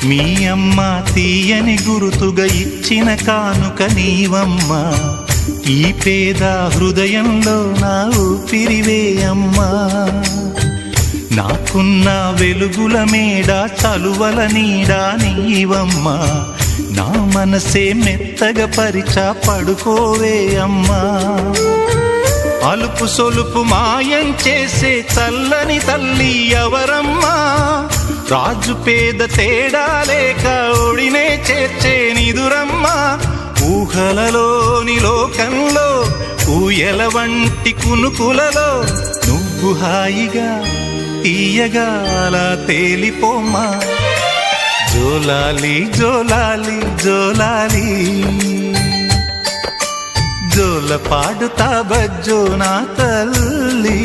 మీ అమ్మ తీయని గురుతుగా ఇచ్చిన కానుక నీవమ్మా, ఈ పేద హృదయంలో నా ఊపిరివే అమ్మా. నాకున్న వెలుగుల మేడ చలువల నీడా నీవమ్మా, నా మనసే మెత్తగా పరిచా పడుకోవే అమ్మా. అలుపు సొలుపు మాయం చేసే చల్లని తల్లి ఎవరమ్మా, రాజు పేద తేడా లేక ఒడినే చేర్చే నిదురమ్మా. ఊహలలోని లోకంలో ఊయల వంటి కునుకులలో నువ్వు హాయిగా తీయగా అలా తేలిపోమ్మా. జోలాలి జోలాలి జోలాలి, జోల పాడుతా బజ్జో నా తల్లి.